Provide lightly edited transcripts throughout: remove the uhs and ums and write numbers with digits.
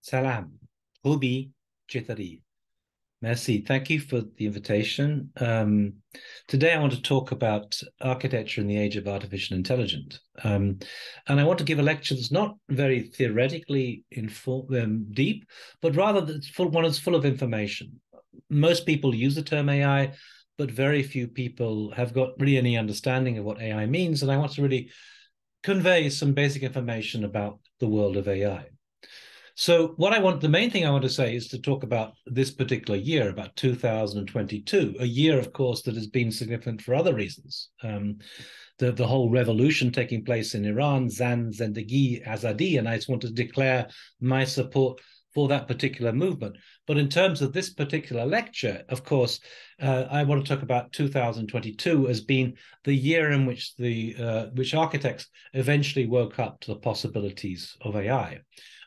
Salam. Ruby Chitari. Merci. Thank you for the invitation. Today, I want to talk about architecture in the age of artificial intelligence. And I want to give a lecture that's not very theoretically deep, but rather one that's full of information. Most people use the term AI, but very few people have got really any understanding of what AI means. And I want to really convey some basic information about the world of AI. So the main thing I want to say is to talk about this particular year, about 2022, a year, of course, that has been significant for other reasons. The whole revolution taking place in Iran, Zan, Zendegi, Azadi, and I just want to declare my support for that particular movement. But in terms of this particular lecture, of course, I want to talk about 2022 as being the year in which which architects eventually woke up to the possibilities of AI.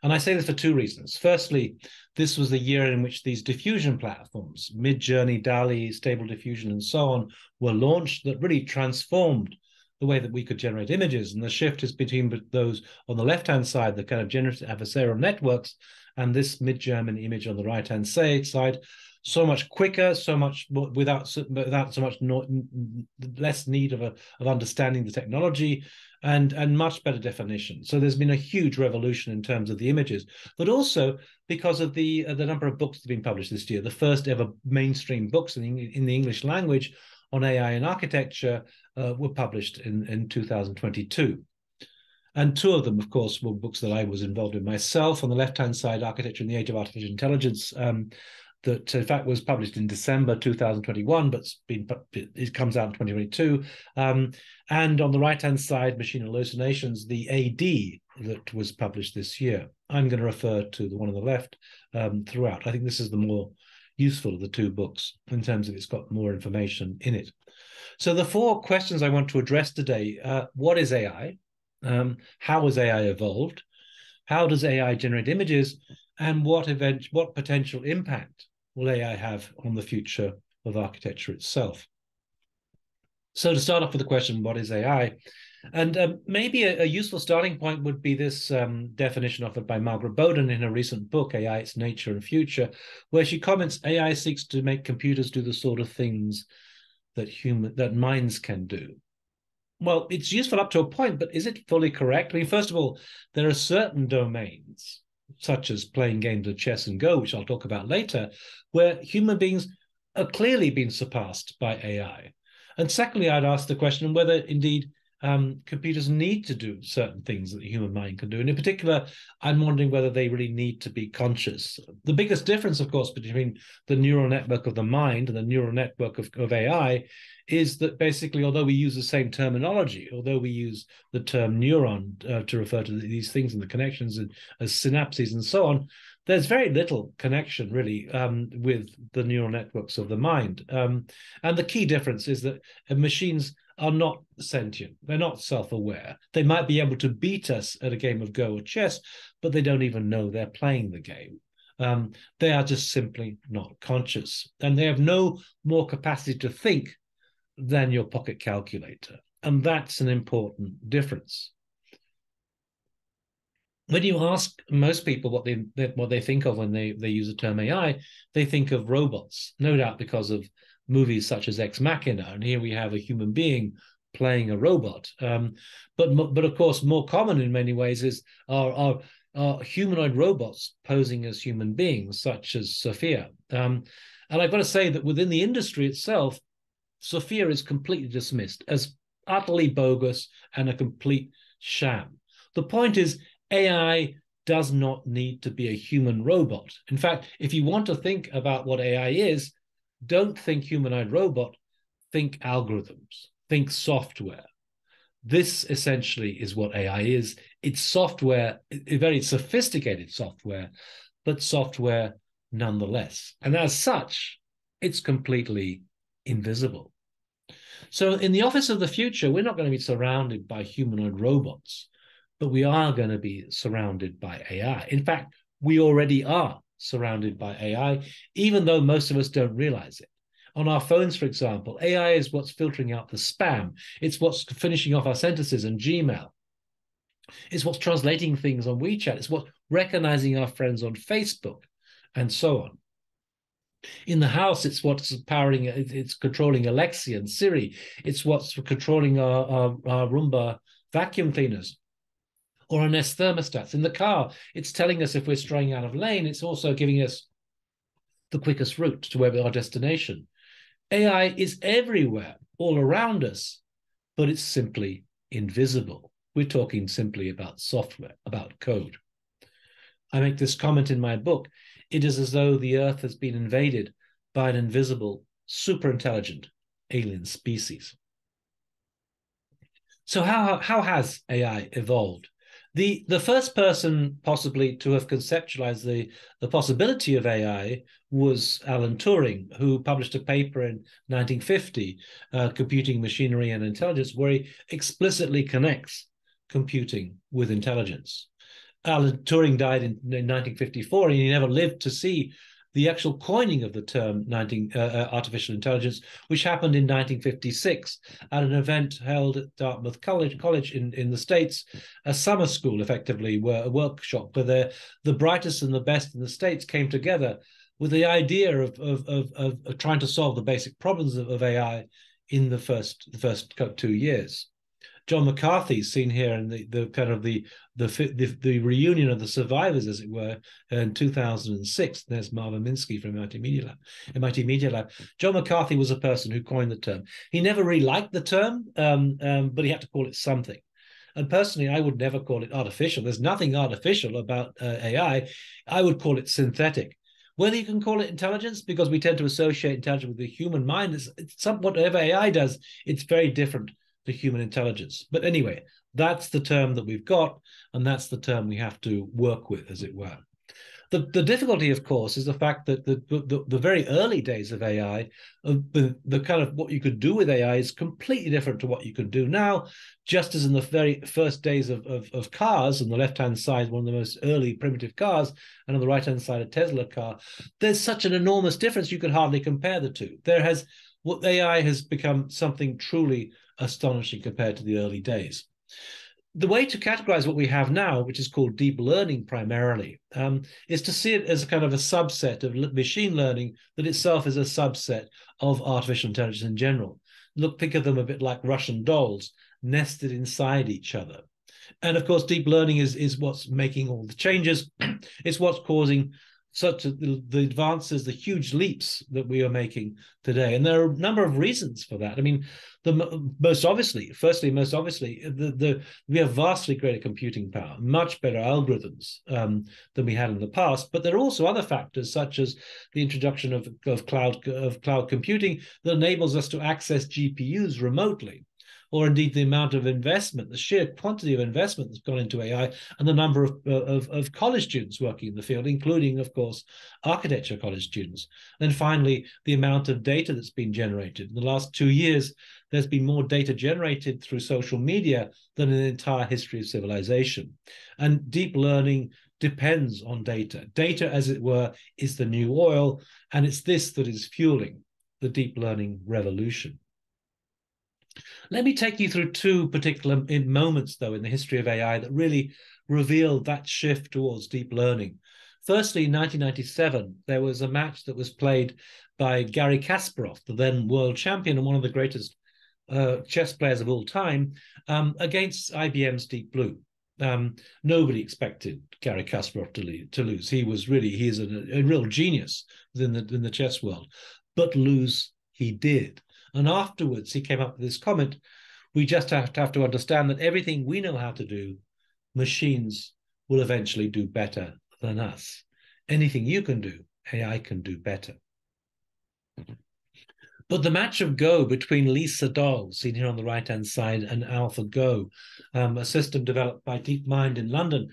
And I say this for two reasons. Firstly, this was the year in which these diffusion platforms, Midjourney, DALL-E, Stable Diffusion, and so on, were launched that really transformed the way that we could generate images. And the shift is between those on the left-hand side, the kind of generative adversarial networks, and this Midjourney image on the right-hand side, so much quicker, so much more, without so much less need of understanding the technology, and much better definition. So there's been a huge revolution in terms of the images, but also because of the number of books that have been published this year. The first ever mainstream books in the English language on AI and architecture were published in 2022. And two of them, of course, were books that I was involved in myself. On the left-hand side, Architecture in the Age of Artificial Intelligence, that in fact was published in December 2021, but it comes out in 2022. And on the right-hand side, Machine Hallucinations, the AD that was published this year. I'm going to refer to the one on the left throughout. I think this is the more useful of the two books in terms of it's got more information in it. So the four questions I want to address today: what is AI? How has AI evolved? How does AI generate images? And what potential impact will AI have on the future of architecture itself? So to start off with the question, what is AI? And maybe a useful starting point would be this definition offered by Margaret Bowden in her recent book, AI, Its Nature and Future, where she comments, AI seeks to make computers do the sort of things that minds can do. Well, it's useful up to a point, but is it fully correct? I mean, first of all, there are certain domains, such as playing games of chess and Go, which I'll talk about later, where human beings are clearly being surpassed by AI. And secondly, I'd ask the question whether indeed computers need to do certain things that the human mind can do. And in particular, I'm wondering whether they really need to be conscious. The biggest difference, of course, between the neural network of the mind and the neural network of AI is that basically, although we use the same terminology, although we use the term neuron to refer to these things and the connections as synapses and so on, there's very little connection really with the neural networks of the mind. And the key difference is that machines are not sentient. They're not self-aware. They might be able to beat us at a game of Go or chess, but they don't even know they're playing the game. They are just simply not conscious. And they have no more capacity to think than your pocket calculator. And that's an important difference. When you ask most people what they think of when they use the term AI, they think of robots, no doubt because of movies such as Ex Machina, and here we have a human being playing a robot. But of course, more common in many ways are humanoid robots posing as human beings, such as Sophia. And I've got to say that within the industry itself, Sophia is completely dismissed as utterly bogus and a complete sham. The point is, AI does not need to be a human robot. In fact, if you want to think about what AI is, don't think humanoid robot, think algorithms, think software. This essentially is what AI is. It's software, very sophisticated software, but software nonetheless. And as such, it's completely invisible. So in the office of the future, we're not going to be surrounded by humanoid robots, but we are going to be surrounded by AI. In fact, we already are surrounded by AI, even though most of us don't realize it. On our phones, for example, AI is what's filtering out the spam. It's what's finishing off our sentences in Gmail. It's what's translating things on WeChat. It's what's recognizing our friends on Facebook, and so on. In the house, it's what's powering, it's controlling Alexa and Siri. It's what's controlling our Roomba vacuum cleaners or our Nest thermostats. In the car, it's telling us if we're straying out of lane. It's also giving us the quickest route to where our destination. AI is everywhere, all around us, but it's simply invisible. We're talking simply about software, about code. I make this comment in my book. It is as though the Earth has been invaded by an invisible, super intelligent alien species. So how has AI evolved? The first person possibly to have conceptualized the possibility of AI was Alan Turing, who published a paper in 1950, Computing, Machinery and Intelligence, where he explicitly connects computing with intelligence. Alan Turing died in 1954, and he never lived to see the actual coining of the term artificial intelligence, which happened in 1956 at an event held at Dartmouth College in the States, a summer school, effectively, a workshop where the brightest and the best in the States came together with the idea of trying to solve the basic problems of AI in the first 2 years. John McCarthy, seen here in the kind of the reunion of the survivors, as it were, in 2006. There's Marvin Minsky from MIT Media Lab. John McCarthy was a person who coined the term. He never really liked the term, but he had to call it something. And personally, I would never call it artificial. There's nothing artificial about AI. I would call it synthetic. Whether you can call it intelligence, because we tend to associate intelligence with the human mind, whatever AI does, it's very different to human intelligence. But anyway, that's the term that we've got, and that's the term we have to work with, as it were. The difficulty, of course, is the fact that the very early days of AI, the kind of what you could do with AI is completely different to what you can do now, just as in the very first days of cars, on the left-hand side, one of the most early primitive cars, and on the right-hand side, a Tesla car, there's such an enormous difference you could hardly compare the two. What AI has become something truly astonishing compared to the early days. The way to categorize what we have now, which is called deep learning primarily, is to see it as a kind of a subset of machine learning that itself is a subset of artificial intelligence in general. Think of them a bit like Russian dolls nested inside each other. And of course, deep learning is what's making all the changes. It's what's causing the advances, the huge leaps that we are making today. And there are a number of reasons for that. I mean, most obviously, we have vastly greater computing power, much better algorithms than we had in the past. But there are also other factors, such as the introduction of cloud computing that enables us to access GPUs remotely, or indeed the amount of investment, the sheer quantity of investment that's gone into AI, and the number of college students working in the field, including, of course, architecture college students. And finally, the amount of data that's been generated. In the last 2 years, there's been more data generated through social media than in the entire history of civilization. And deep learning depends on data. Data, as it were, is the new oil, and it's this that is fueling the deep learning revolution. Let me take you through two particular moments, though, in the history of AI that really revealed that shift towards deep learning. Firstly, in 1997, there was a match that was played by Garry Kasparov, the then world champion and one of the greatest chess players of all time, against IBM's Deep Blue. Nobody expected Garry Kasparov to lose. He is a real genius within the chess world, but lose he did. And afterwards, he came up with this comment: we just have to understand that everything we know how to do, machines will eventually do better than us. Anything you can do, AI can do better. But the match of Go between Lee Sedol, seen here on the right-hand side, and AlphaGo, a system developed by DeepMind in London,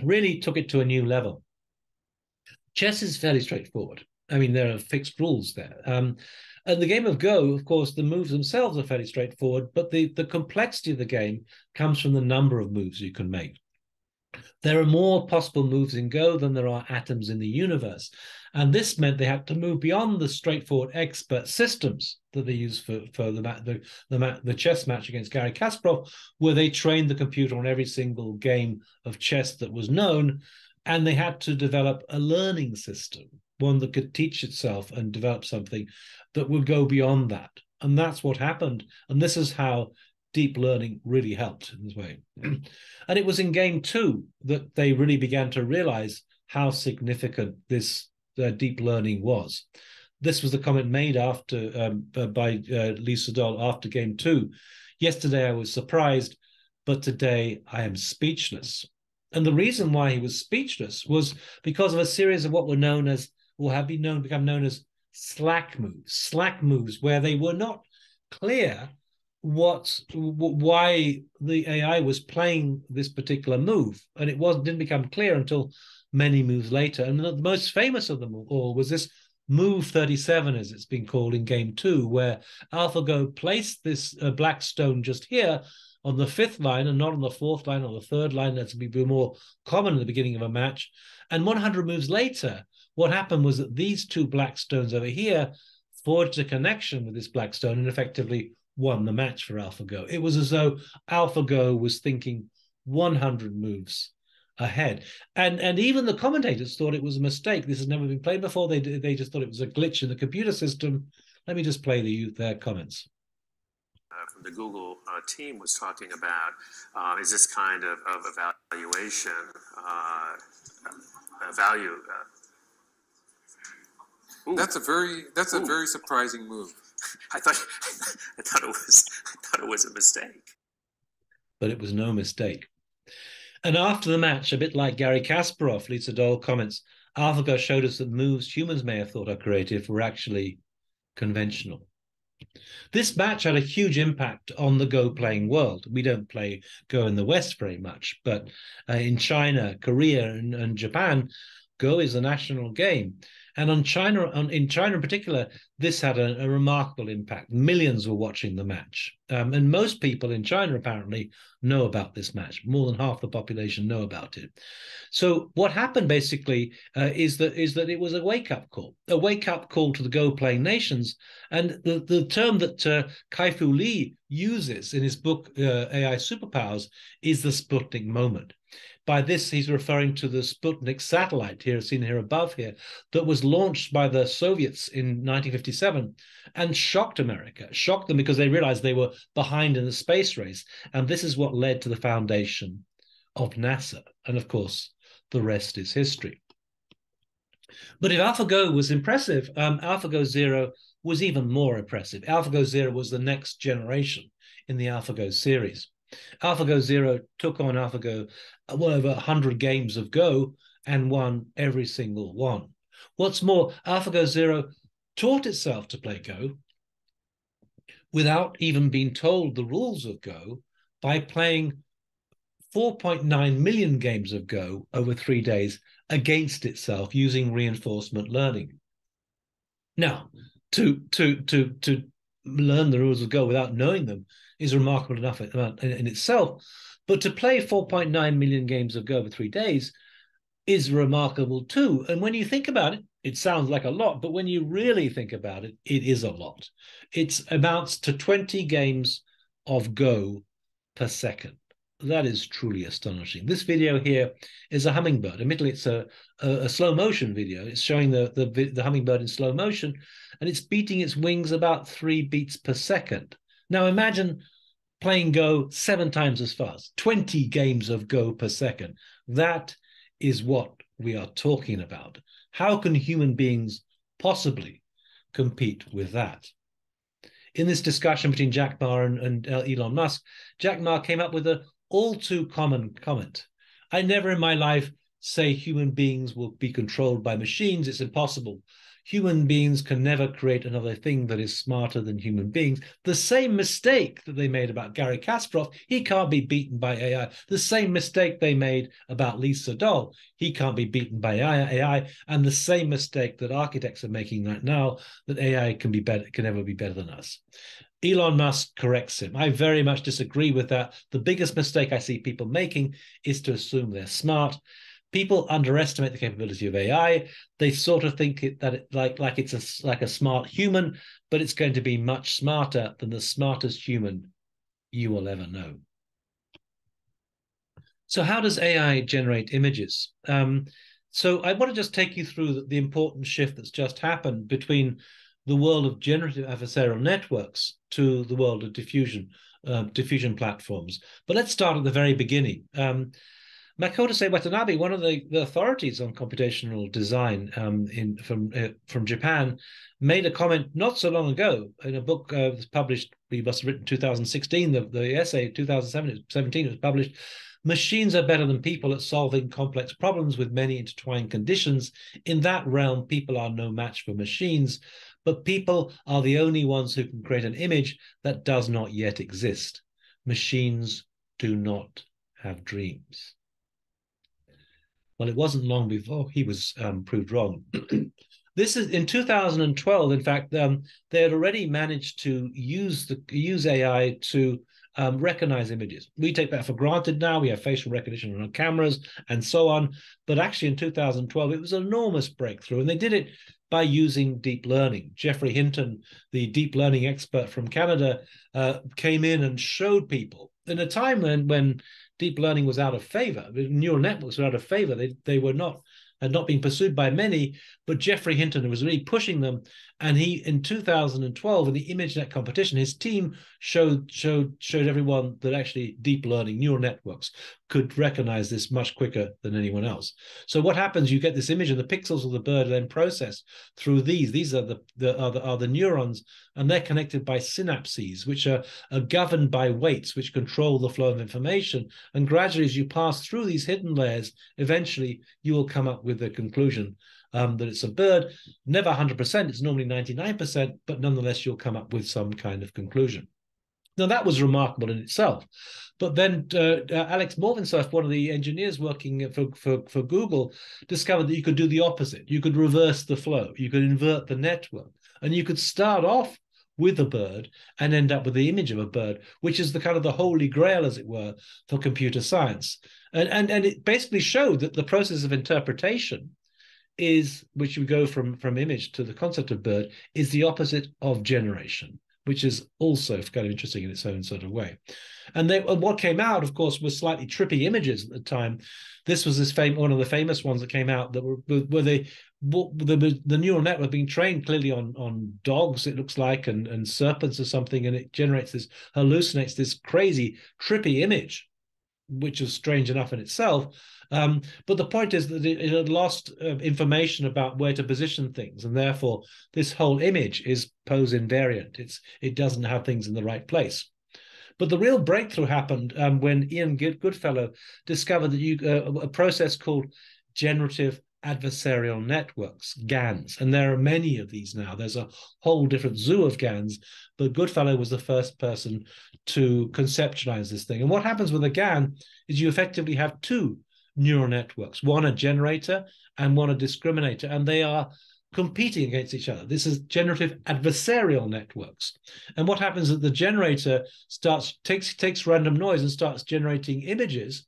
really took it to a new level. Chess is fairly straightforward. I mean, there are fixed rules there. And the game of Go, of course, the moves themselves are fairly straightforward, but the complexity of the game comes from the number of moves you can make. There are more possible moves in Go than there are atoms in the universe. And this meant they had to move beyond the straightforward expert systems that they use for the chess match against Garry Kasparov, where they trained the computer on every single game of chess that was known, and they had to develop a learning system, one that could teach itself and develop something that would go beyond that. And that's what happened. And this is how deep learning really helped in this way. And it was in game 2 that they really began to realize how significant this deep learning was. This was the comment made after by Lee Sedol after game 2. Yesterday I was surprised, but today I am speechless. And the reason why he was speechless was because of a series of what were known as, or have become known as slack moves, where they were not clear why the AI was playing this particular move, and it didn't become clear until many moves later. And the most famous of them all was this move 37, as it's been called in game 2, where AlphaGo placed this black stone just here on the 5th line and not on the 4th line or the 3rd line. That's to be more common in the beginning of a match. And 100 moves later, what happened was that these 2 black stones over here forged a connection with this black stone and effectively won the match for AlphaGo. It was as though AlphaGo was thinking 100 moves ahead. And even the commentators thought it was a mistake. This has never been played before. They just thought it was a glitch in the computer system. Let me just play their comments. From the Google team was talking about is this kind of evaluation value. That's a very surprising move. I thought it was a mistake. But it was no mistake. And after the match, a bit like Garry Kasparov, Lee Sedol comments, AlphaGo showed us that moves humans may have thought are creative were actually conventional. This match had a huge impact on the Go playing world. We don't play Go in the West very much, but in China, Korea, and Japan, Go is a national game. And in China in particular, this had a remarkable impact. Millions were watching the match. And most people in China apparently know about this match. More than half the population know about it. So what happened basically is that it was a wake-up call to the Go playing nations. And the term that Kai-Fu Lee uses in his book, AI Superpowers, is the Sputnik moment. By this, he's referring to the Sputnik satellite here, seen here above here, that was launched by the Soviets in 1957 and shocked America, shocked them because they realized they were behind in the space race. And this is what led to the foundation of NASA. And of course, the rest is history. But if AlphaGo was impressive, AlphaGo Zero was even more impressive. AlphaGo Zero was the next generation in the AlphaGo series. AlphaGo Zero took on AlphaGo well over 100 games of Go and won every single one. What's more, AlphaGo Zero taught itself to play Go without even being told the rules of Go by playing 4.9 million games of Go over 3 days against itself using reinforcement learning. Now, to learn the rules of Go without knowing them is remarkable enough in itself, but to play 4.9 million games of Go over 3 days is remarkable too. And when you think about it, it sounds like a lot, but when you really think about it, it is a lot. It amounts to 20 games of Go per second. That is truly astonishing. This video here is a hummingbird. Admittedly, it's a slow motion video. It's showing the hummingbird in slow motion, and it's beating its wings about 3 beats per second. Now imagine playing Go 7 times as fast, 20 games of Go per second. That is what we are talking about. How can human beings possibly compete with that? In this discussion between Jack Ma and Elon Musk, Jack Ma came up with an all too common comment. I never in my life say human beings will be controlled by machines. It's impossible. Human beings can never create another thing that is smarter than human beings. The same mistake that they made about Garry Kasparov, he can't be beaten by AI. The same mistake they made about Lee Sedol, he can't be beaten by AI. And the same mistake that architects are making right now, that AI can never be better than us. Elon Musk corrects him. I very much disagree with that. The biggest mistake I see people making is to assume they're smart. People underestimate the capability of AI. They sort of think it's like a smart human, but it's going to be much smarter than the smartest human you will ever know. So how does AI generate images? So I want to just take you through the important shift that's just happened between the world of generative adversarial networks to the world of diffusion platforms. But let's start at the very beginning. Makoto Watanabe, one of the authorities on computational design from Japan, made a comment not so long ago in a book that was published, he must have written 2016, the essay 2017 was published. Machines are better than people at solving complex problems with many intertwined conditions. In that realm, people are no match for machines, but people are the only ones who can create an image that does not yet exist. Machines do not have dreams. Well, it wasn't long before he was proved wrong. This is in 2012. In fact, they had already managed to use AI to recognize images. We take that for granted now. We have facial recognition on our cameras and so on. But actually, in 2012, it was an enormous breakthrough, and they did it by using deep learning. Geoffrey Hinton, the deep learning expert from Canada, came in and showed people in a time when deep learning was out of favor, neural networks were out of favor. They were not had not been pursued by many, but Geoffrey Hinton was really pushing them. And he, in 2012, in the ImageNet competition, his team showed everyone that actually deep learning neural networks could recognize this much quicker than anyone else. So what happens? You get this image, and the pixels of the bird are then processed through these. These are the neurons, and they're connected by synapses, which are governed by weights, which control the flow of information. And gradually, as you pass through these hidden layers, eventually you will come up with the conclusion that it's a bird. Never 100%, it's normally 99%, but nonetheless, you'll come up with some kind of conclusion. Now, that was remarkable in itself. But then Alex Morgenstern, one of the engineers working for Google, discovered that you could do the opposite. You could reverse the flow. You could invert the network. And you could start off with a bird and end up with the image of a bird, which is the kind of the holy grail, as it were, for computer science. And it basically showed that the process of interpretation is, which we go from image to the concept of bird, is the opposite of generation, which is also kind of interesting in its own sort of way. And what came out, of course, was slightly trippy images at the time. This was one of the famous ones that came out that were the neural network being trained clearly on dogs, it looks like, and serpents or something, and it hallucinates this crazy trippy image, which is strange enough in itself. But the point is that it had lost information about where to position things, and therefore this whole image is pose invariant. It doesn't have things in the right place. But the real breakthrough happened when Ian Goodfellow discovered that a process called generative adversarial networks, GANs, and there are many of these now. There's a whole different zoo of GANs, but Goodfellow was the first person to conceptualize this thing. And what happens with a GAN is you effectively have two neural networks, one a generator and one a discriminator, and they are competing against each other. This is generative adversarial networks. And what happens is the generator takes random noise and starts generating images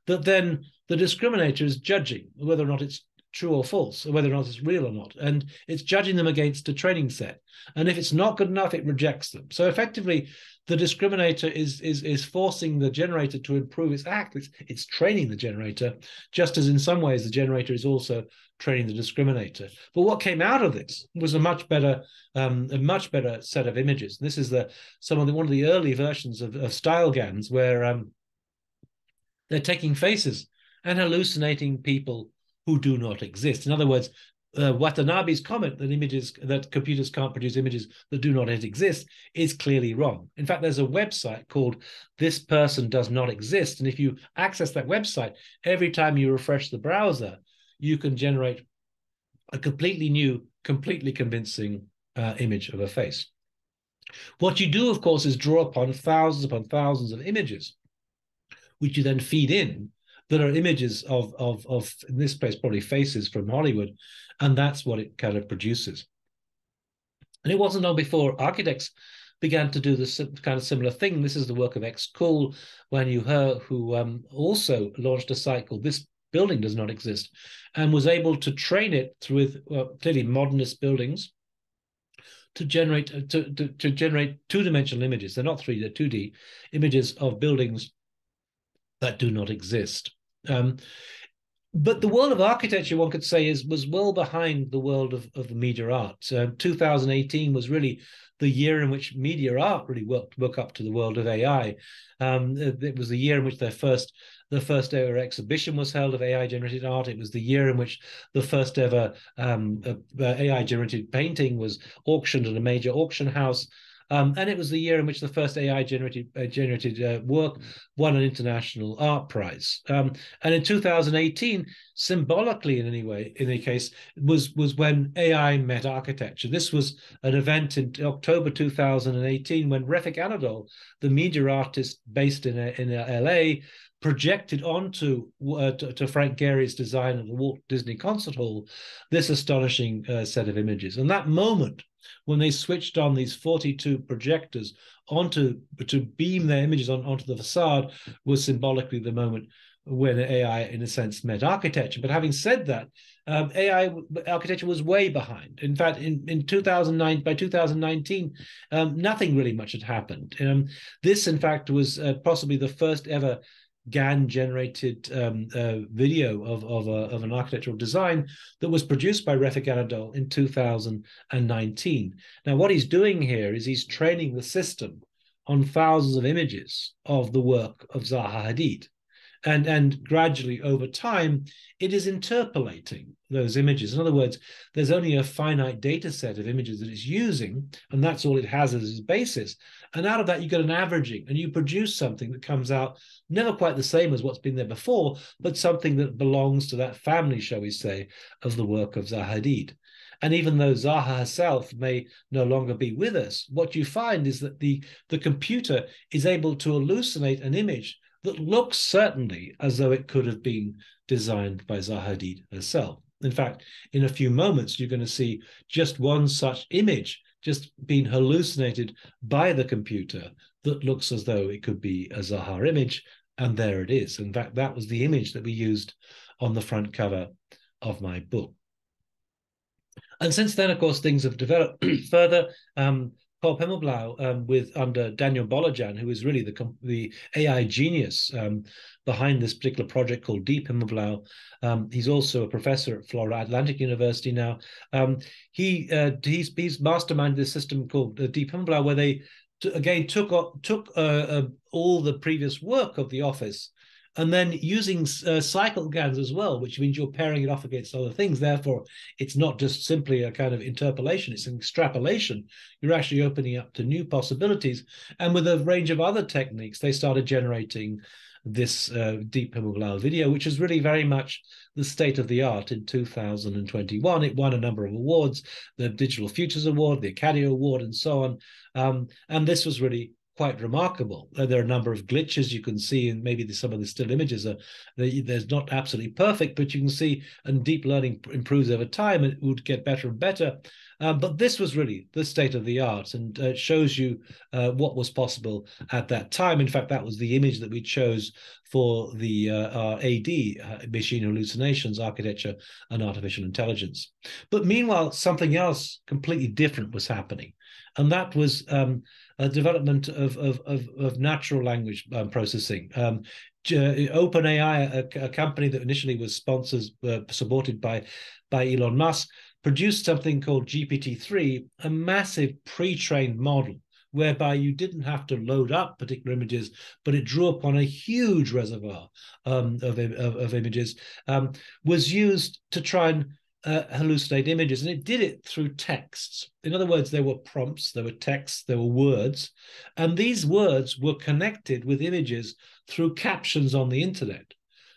that then the discriminator is judging whether or not it's true or false, or whether or not it's real or not. And it's judging them against a training set. And if it's not good enough, it rejects them. So effectively, the discriminator is forcing the generator to improve its act. It's training the generator, just as in some ways the generator is also training the discriminator. But what came out of this was a much better set of images. This is one of the early versions of style GANs, where they're taking faces and hallucinating people who do not exist. In other words, Watanabe's comment that computers can't produce images that do not yet exist is clearly wrong. In fact, there's a website called This Person Does Not Exist. And if you access that website, every time you refresh the browser, you can generate a completely new, completely convincing image of a face. What you do, of course, is draw upon thousands of images, which you then feed in, that are images of in this case probably faces from Hollywood, and that's what it kind of produces. And it wasn't long before architects began to do this kind of similar thing. This is the work of XCool, who also launched a site called This Building Does Not Exist, and was able to train it with clearly modernist buildings to generate two-dimensional images. They're not 3D, they're 2D images of buildings that do not exist. But the world of architecture, one could say, was well behind the world of the media art. 2018 was really the year in which media art really woke up to the world of AI. It was the year in which the first ever exhibition was held of AI-generated art. It was the year in which the first ever AI-generated painting was auctioned at a major auction house. And it was the year in which the first AI-generated work won an international art prize. And in 2018, symbolically in any case, was when AI met architecture. This was an event in October 2018 when Refik Anadol, the media artist based in LA, projected onto to Frank Gehry's design of the Walt Disney Concert Hall this astonishing set of images. And that moment, when they switched on these 42 projectors to beam their images onto the facade, was symbolically the moment when AI, in a sense, met architecture. But having said that, AI architecture was way behind. In fact, in 2009, by 2019, nothing really much had happened. This, in fact, was possibly the first ever GAN-generated video of an architectural design that was produced by Refik Anadol in 2019. Now, what he's doing here is he's training the system on thousands of images of the work of Zaha Hadid. And gradually, over time, it is interpolating those images. In other words, there's only a finite data set of images that it's using, and that's all it has as its basis. And out of that, you get an averaging, and you produce something that comes out never quite the same as what's been there before, but something that belongs to that family, shall we say, of the work of Zaha Hadid. And even though Zaha herself may no longer be with us, what you find is that the computer is able to hallucinate an image that looks certainly as though it could have been designed by Zaha Hadid herself. In fact, in a few moments, you're going to see just one such image just being hallucinated by the computer that looks as though it could be a Zaha image, and there it is. In fact, that was the image that we used on the front cover of my book. And since then, of course, things have developed further. Paul Pimmelblau, under Daniel Bolojan, who is really the AI genius behind this particular project called Deep Pimmelblau. He's also a professor at Florida Atlantic University now. He's masterminded this system called Deep Pimmelblau, where they again took all the previous work of the office, and then using cycle GANs as well, which means you're pairing it off against other things. Therefore, it's not just simply a kind of interpolation, it's an extrapolation. You're actually opening up to new possibilities. And with a range of other techniques, they started generating this Deep Pimmelblau video, which is really very much the state of the art in 2021. It won a number of awards, the Digital Futures Award, the Acadia Award, and so on. And this was really quite remarkable. There are a number of glitches you can see, and maybe some of the still images are there's not absolutely perfect, but you can see, and deep learning improves over time, and it would get better and better. But this was really the state of the art, and it shows you what was possible at that time. In fact, that was the image that we chose for the AD, Machine Hallucinations, Architecture and Artificial Intelligence. But meanwhile, something else completely different was happening, and that was a development of natural language processing. OpenAI, a company that initially was supported by Elon Musk, produced something called GPT-3, a massive pre-trained model whereby you didn't have to load up particular images, but it drew upon a huge reservoir of images, was used to try and hallucinate images, and it did it through texts. In other words, there were prompts, there were texts, there were words, and these words were connected with images through captions on the internet.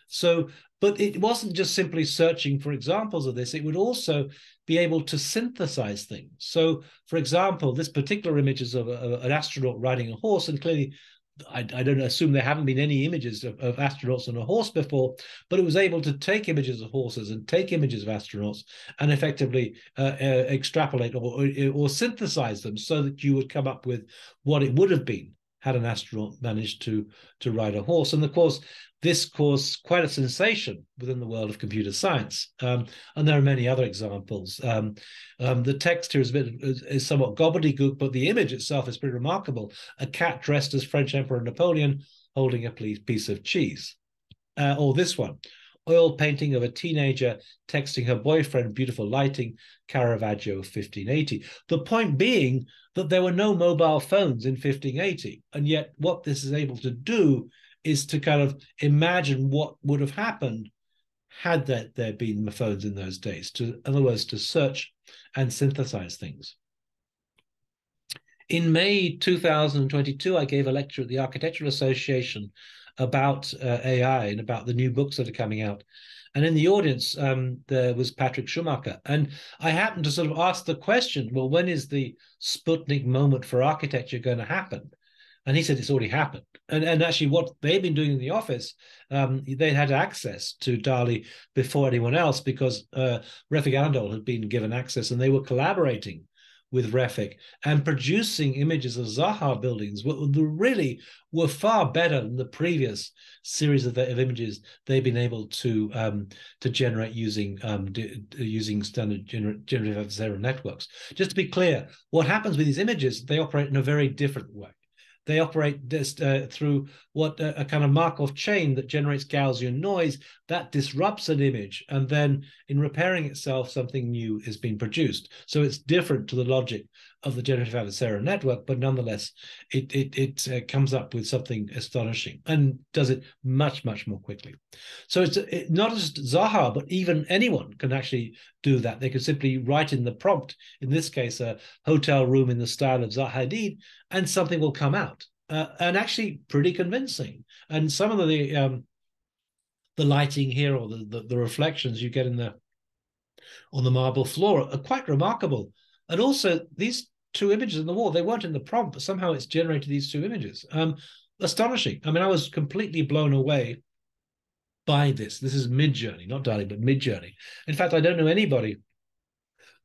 So, but it wasn't just simply searching for examples of this, it would also be able to synthesize things. So, for example, this particular image is of an astronaut riding a horse, and clearly I don't assume there haven't been any images of astronauts on a horse before, but it was able to take images of horses and take images of astronauts and effectively extrapolate or synthesize them so that you would come up with what it would have been had an astronaut managed to ride a horse. And of course, this caused quite a sensation within the world of computer science. And there are many other examples. The text here is somewhat gobbledygook, but the image itself is pretty remarkable. A cat dressed as French Emperor Napoleon holding a piece of cheese. Or this one, oil painting of a teenager texting her boyfriend, beautiful lighting, Caravaggio 1580. The point being that there were no mobile phones in 1580. And yet what this is able to do is to kind of imagine what would have happened had there been phones in those days, in other words, to search and synthesize things. In May 2022, I gave a lecture at the Architectural Association about AI and about the new books that are coming out. And in the audience, there was Patrick Schumacher. And I happened to sort of ask the question, well, when is the Sputnik moment for architecture going to happen? And he said it's already happened. And actually what they've been doing in the office, they had access to DALL-E before anyone else because Refik Anadol had been given access and they were collaborating with Refik and producing images of Zaha buildings that really were far better than the previous series of images they've been able to generate using standard generative adversarial networks. Just to be clear, what happens with these images, they operate in a very different way. They operate just through what a kind of Markov chain that generates Gaussian noise that disrupts an image, and then in repairing itself, something new is being produced. So it's different to the logic of the generative adversarial network, but nonetheless, it comes up with something astonishing and does it much, much more quickly. So it's not just Zaha, but even anyone can actually do that. They could simply write in the prompt, in this case, a hotel room in the style of Zaha Hadid, and something will come out, and actually pretty convincing. And some of the lighting here or the reflections you get on the marble floor are quite remarkable. And also these two images on the wall, they weren't in the prompt, but somehow it's generated these two images. Astonishing. I mean, I was completely blown away by this. This is Midjourney, not DALL-E, but Midjourney. In fact, I don't know anybody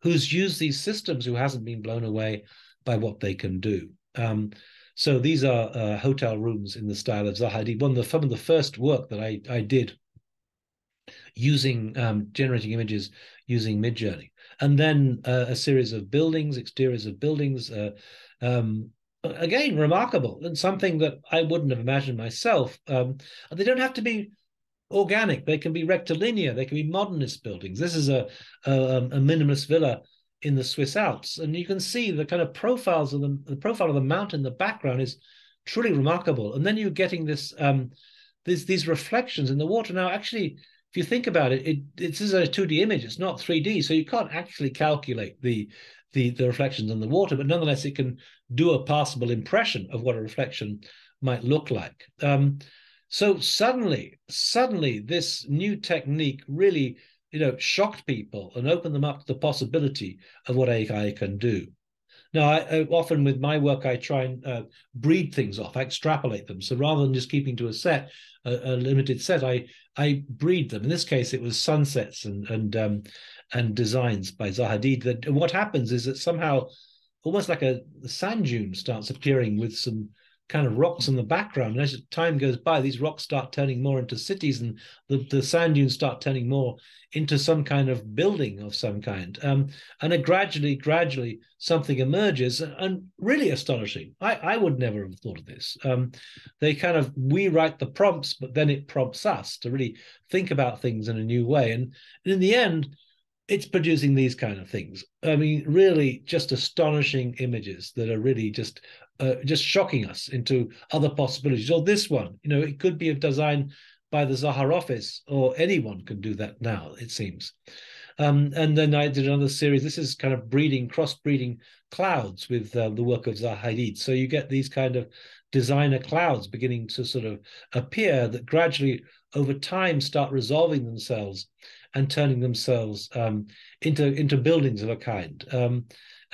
who's used these systems who hasn't been blown away by what they can do. So these are hotel rooms in the style of Zaha Hadid. Some of the first work that I did using generating images using Midjourney. And then a series of buildings, exteriors of buildings, again, remarkable, and something that I wouldn't have imagined myself. They don't have to be organic. They can be rectilinear. They can be modernist buildings. This is a minimalist villa in the Swiss Alps, and you can see the kind of profiles of the profile of the mountain in the background is truly remarkable. And then you're getting this these reflections in the water. Now, actually, if you think about it, this is a 2D image. It's not 3D, so you can't actually calculate the reflections in the water, but nonetheless, it can do a passable impression of what a reflection might look like. So suddenly, this new technique really, shocked people and opened them up to the possibility of what AI can do. Now, I often with my work, I try and breed things off, I extrapolate them. So rather than just keeping to a limited set, I breed them. In this case, it was sunsets and designs by Zaha Hadid. What happens is that somehow, almost like a sand dune starts appearing with some kind of rocks in the background. And as time goes by, these rocks start turning more into cities, and the sand dunes start turning more into some kind of building of some kind. And gradually, something emerges, and really astonishing. I would never have thought of this. We write the prompts, but then it prompts us to really think about things in a new way. And in the end, it's producing these kind of things. I mean, really just astonishing images that are really just shocking us into other possibilities. Or this one, it could be a design by the Zaha office, or anyone can do that now, it seems. And then I did another series. This is kind of cross-breeding clouds with the work of Zaha Hadid. So you get these kind of designer clouds beginning to sort of appear that gradually over time start resolving themselves and turning themselves into buildings of a kind.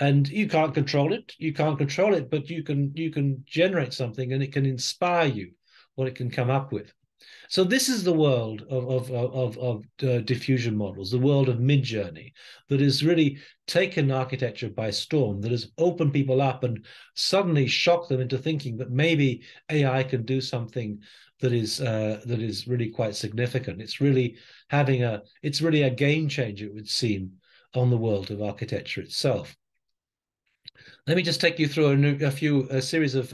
And you can't control it, but you can generate something, and it can inspire you what it can come up with. So this is the world of diffusion models, the world of Midjourney, that has really taken architecture by storm, that has opened people up and suddenly shocked them into thinking that maybe AI can do something that is really quite significant. It's really a game changer, it would seem, on the world of architecture itself. Let me just take you through a series of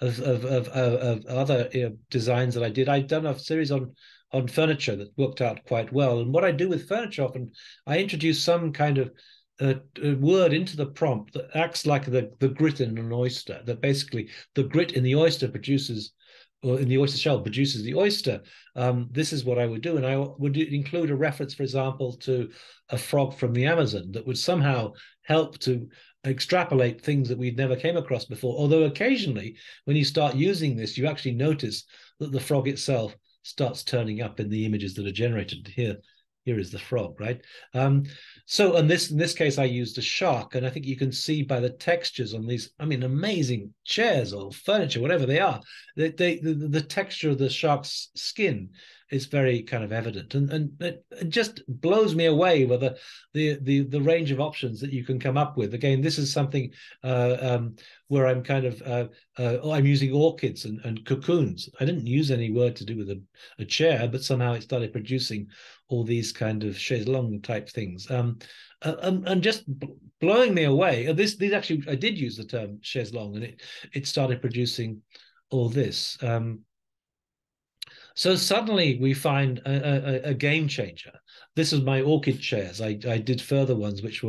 other designs that I did. I've done a series on furniture that worked out quite well. And what I do with furniture often, I introduce some kind of a word into the prompt that acts like the grit in an oyster. That basically the grit in the oyster produces, or in the oyster shell produces the oyster. This is what I would do, and I would include a reference, for example, to a frog from the Amazon that would somehow help to extrapolate things that we'd never came across before. Although occasionally, when you start using this, you actually notice that the frog itself starts turning up in the images that are generated. Here is the frog, right? So in this case, I used a shark, and I think you can see by the textures on these, I mean, amazing chairs or furniture, whatever they are, the texture of the shark's skin is very kind of evident, and it just blows me away with the range of options that you can come up with. Again, this is something where I'm kind of I'm using orchids and cocoons. I didn't use any word to do with a chair, but somehow it started producing all these kind of chaise longue type things, and just blowing me away. These actually, I did use the term chaise longue, and it started producing all this. So suddenly we find a game changer. This is my orchid chairs. I did further ones which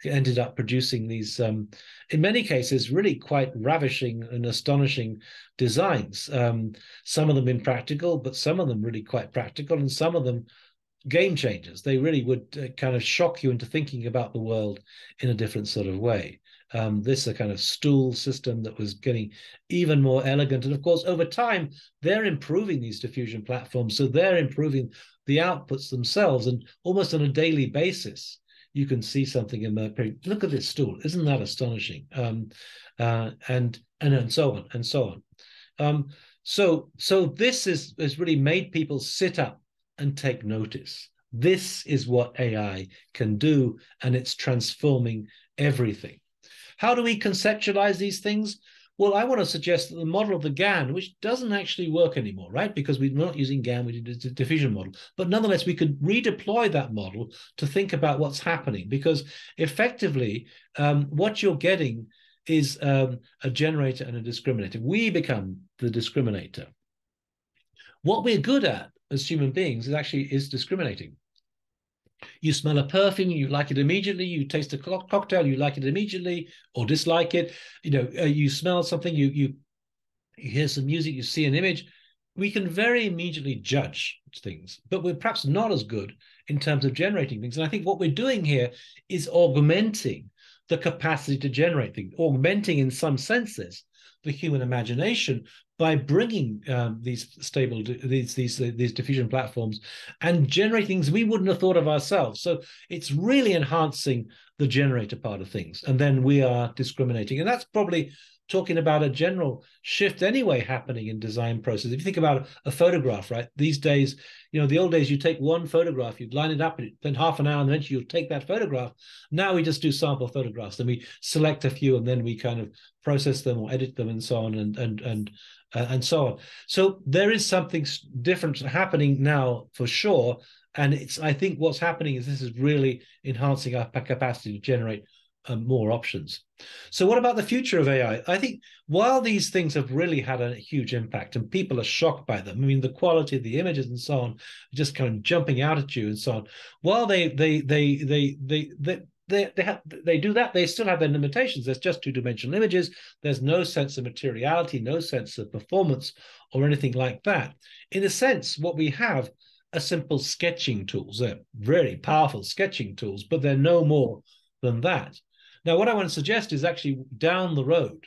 ended up producing these, in many cases, really quite ravishing and astonishing designs. Some of them impractical, but some of them really quite practical, and some of them game changers. They really would kind of shock you into thinking about the world in a different sort of way. This is a kind of stool system that was getting even more elegant. And of course, over time, they're improving these diffusion platforms. So they're improving the outputs themselves. And almost on a daily basis, you can see something emerge. Look at this stool. Isn't that astonishing? And so on and so on. So this has really made people sit up and take notice. This is what AI can do, and it's transforming everything. How do we conceptualize these things? Well, I want to suggest that the model of the GAN, which doesn't actually work anymore, right? Because we're not using GAN, we did a diffusion model. But nonetheless, we could redeploy that model to think about what's happening, because effectively, what you're getting is a generator and a discriminator. We become the discriminator. What we're good at as human beings is discriminating. You smell a perfume, you like it immediately. You taste a cocktail, you like it immediately or dislike it. You smell something, you hear some music, you see an image. We can very immediately judge things, but we're perhaps not as good in terms of generating things. And I think what we're doing here is augmenting the capacity to generate things, augmenting in some senses the human imagination by bringing these diffusion platforms and generating things we wouldn't have thought of ourselves. So it's really enhancing the generator part of things, and then we are discriminating. And that's probably talking about a general shift anyway happening in design process. If you think about a photograph, right? These days, the old days, you take one photograph, you'd line it up, and spend half an hour, and eventually you'll take that photograph. Now we just do sample photographs, then we select a few, and then we kind of process them or edit them and so on, and so on. So there is something different happening now for sure. And I think what's happening is this is really enhancing our capacity to generate more options. So what about the future of AI? I think while these things have really had a huge impact and people are shocked by them, I mean, the quality of the images and so on, just kind of jumping out at you and so on, while they do that, they still have their limitations. There's just two-dimensional images. There's no sense of materiality, no sense of performance or anything like that. In a sense, what we have are simple sketching tools. They're very powerful sketching tools, but they're no more than that. Now, what I want to suggest is actually down the road,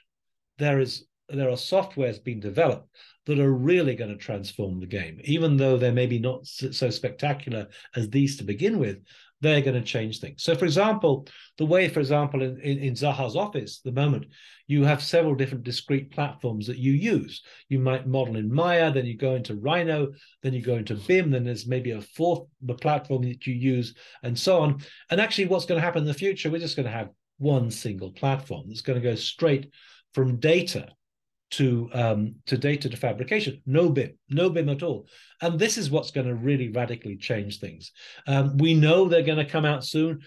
there are softwares being developed that are really going to transform the game. Even though they're maybe not so spectacular as these to begin with, they're going to change things. So, for example, the way, for example, in Zaha's office, at the moment, you have several different discrete platforms that you use. You might model in Maya, then you go into Rhino, then you go into BIM, then there's maybe a fourth platform that you use, and so on. And actually, what's going to happen in the future, we're just going to have one single platform that's going to go straight from data to data to fabrication. No BIM at all. And this is what's going to really radically change things. We know they're going to come out soon.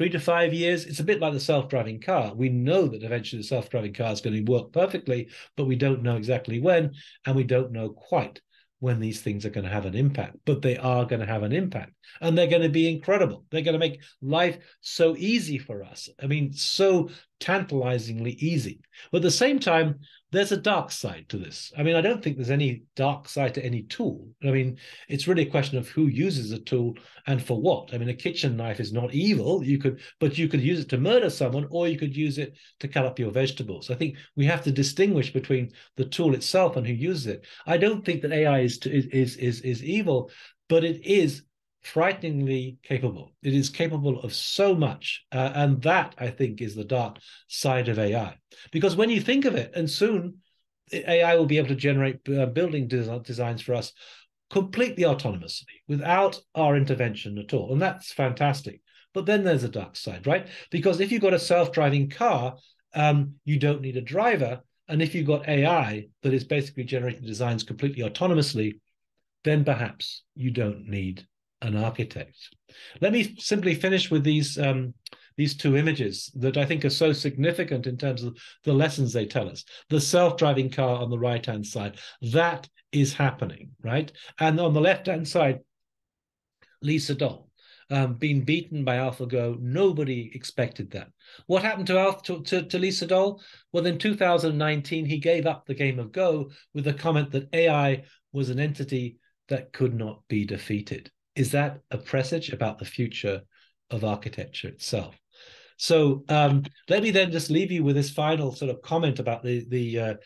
3 to 5 years, it's a bit like the self-driving car. We know that eventually the self-driving car is going to work perfectly, but we don't know exactly when, and we don't know quite when these things are going to have an impact, but they are going to have an impact, and they're going to be incredible. They're going to make life so easy for us. I mean, so tantalizingly easy. But at the same time, there's a dark side to this. I mean, I don't think there's any dark side to any tool. I mean, it's really a question of who uses a tool and for what. I mean, a kitchen knife is not evil. But you could use it to murder someone, or you could use it to cut up your vegetables. I think we have to distinguish between the tool itself and who uses it. I don't think that AI is evil, but it is frighteningly capable. It is capable of so much. And that, I think, is the dark side of AI. Because when you think of it, and soon AI will be able to generate building designs for us completely autonomously without our intervention at all. And that's fantastic. But then there's a dark side, right? Because if you've got a self-driving car, you don't need a driver. And if you've got AI that is basically generating designs completely autonomously, then perhaps you don't need an architect. Let me simply finish with these two images that I think are so significant in terms of the lessons they tell us. The self-driving car on the right-hand side, that is happening, right? And on the left-hand side, Lee Sedol, being beaten by AlphaGo. Nobody expected that. What happened to Lee Sedol? Well, in 2019, he gave up the game of Go with the comment that AI was an entity that could not be defeated. Is that a presage about the future of architecture itself? So let me then just leave you with this final sort of comment about the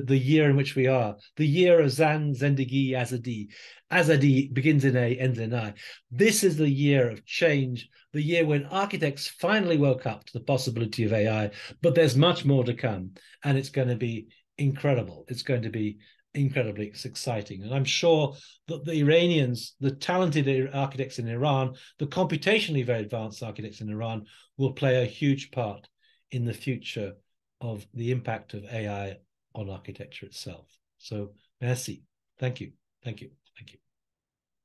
year in which we are. The year of Zan, Zendegi, Azadi. Azadi begins in A, ends in I. This is the year of change, the year when architects finally woke up to the possibility of AI, but there's much more to come, and it's going to be incredible. It's going to be incredibly exciting. And I'm sure that the Iranians, the talented architects in Iran, the computationally very advanced architects in Iran will play a huge part in the future of the impact of AI on architecture itself. So, merci. Thank you. Thank you. Thank you.